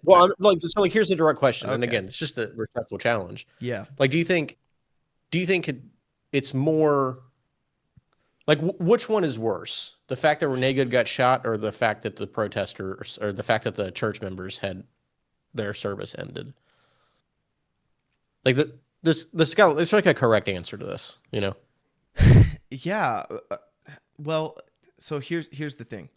Well, like here's the direct question, and Okay. again, it's just a respectful challenge. Yeah. Like, do you think it's more like which one is worse? The fact that Renee Good got shot, or the fact that the protesters, or the fact that the church members had their service ended? Like there's like a correct answer to this, you know? Yeah. Well, so here's the thing.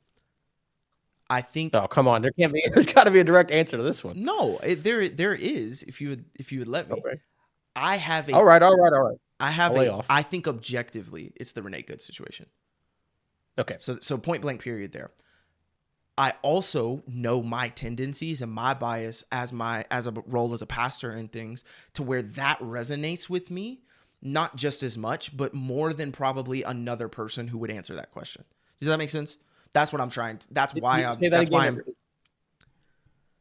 I think Oh, come on, there can't be. There's got to be a direct answer to this one. no, there is if you would let me. Okay. I have a All right. All right. All right. I I'll have lay a off. I think objectively it's the Renee Good situation. Okay. So point blank period there. I also know my tendencies and my bias as a role as a pastor and things to where that resonates with me, not just as much, but more than probably another person who would answer that question. Does that make sense? That's what I'm trying to, that's why I'm Say that that's why again.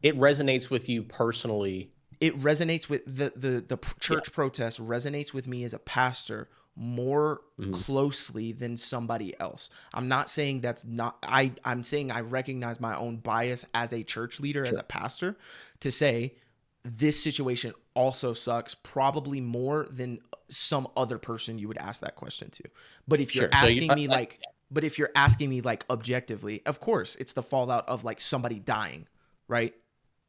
It resonates with you personally. it resonates with the church protest resonates with me as a pastor more closely than somebody else. I'm not saying that's not I'm saying I recognize my own bias as a church leader, as a pastor, to say this situation also sucks probably more than some other person you would ask that question to. But if you're Sure. So asking me like but if you're asking me like objectively, of course, it's the fallout of like somebody dying, right?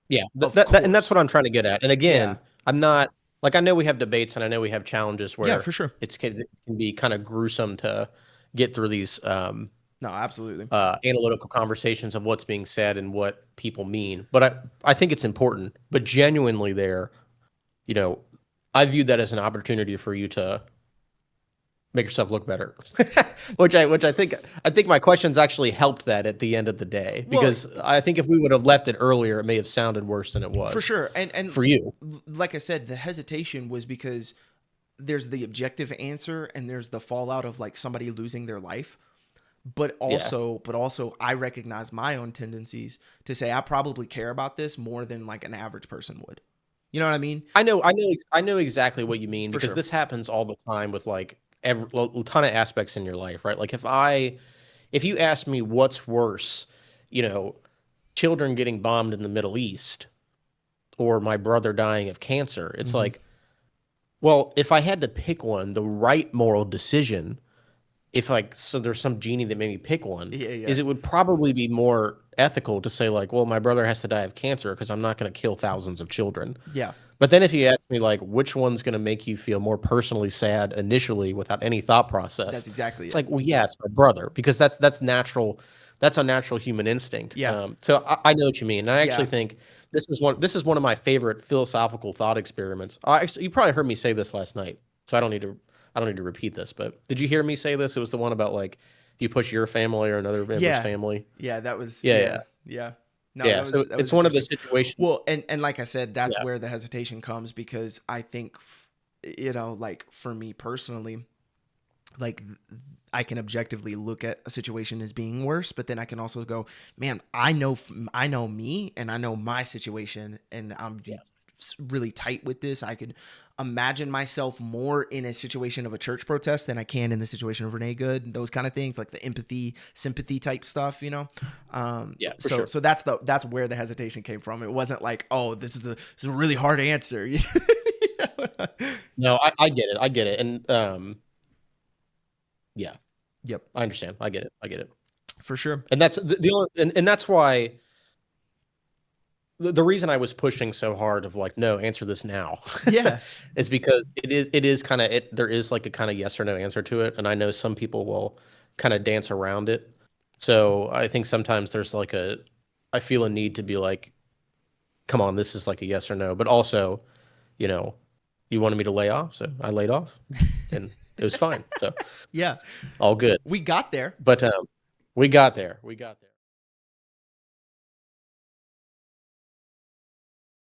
yeah, Of and that's course. what I'm trying to get at. And Yeah. again, I'm not like, I know we have debates and I know we have challenges Yeah, where for sure. it can be kind of gruesome to get through these No, absolutely. analytical conversations of what's being said and what people mean. But I think it's important. But genuinely, there, you know, I view that as an opportunity for you to make yourself look better, which I think my questions actually helped that at the end of the day, Well, because I think if we would have left it earlier, it may have sounded worse than it for was sure. And for you. like I said, the hesitation was because there's the objective answer and there's the fallout of like somebody losing their life. Yeah, But also I recognize my own tendencies to say I probably care about this more than like an average person would. You know what I mean? I know exactly what you mean, For because sure. this happens all the time with like a ton of aspects in your life, right? Like if you ask me what's worse, you know, children getting bombed in the Middle East or my brother dying of cancer, it's Hmm. like, well, if I had to pick one, the right moral decision, if like, so there's some genie that made me pick one, Yeah, yeah. is it would probably be more ethical to say like, well, my brother has to die of cancer because I'm not going to kill thousands of children. Yeah. But then if you ask me like which one's going to make you feel more personally sad initially without any thought That's process, exactly it's it. like, well, yeah, it's my brother, because that's natural. That's a natural human instinct. Yeah. So I know what you mean. And I actually Yeah. think this is one of my favorite philosophical thought experiments. Actually, you probably heard me say this last night, so I don't need to repeat this. But did you hear me say this? It was the one about like you push your family or another member's Yeah. family. Yeah, that was Yeah, yeah, yeah. No, yeah. So that was it's one of the interesting. situations. Well, and like I said, that's Yeah, where the hesitation comes because I think like for me personally, like I can objectively look at a situation as being worse, but then I can also go, man, I know me and I know my situation and I'm yeah, really tight with this. I could imagine myself more in a situation of a church protest than I can in the situation of Renee Good, those kind of things, like the empathy, sympathy type stuff, you know? yeah, for So sure. so that's where the hesitation came from. It wasn't like, oh, this is a really hard answer. No, I get it. I get it. And yeah, Yep, I understand. I get it. I get it. for sure. And that's the only, and that's why the reason I was pushing so hard of like, no, answer this now, Yeah. is because it is kind of there is like a kind of yes or no answer to it, and I know some people will kind of dance around it. So I think sometimes there's like I feel a need to be like, come on, this is like a yes or no, but also, you know, you wanted me to lay off, so I laid off, and it was fine. So Yeah. all good. We got there. But we got there. We got there.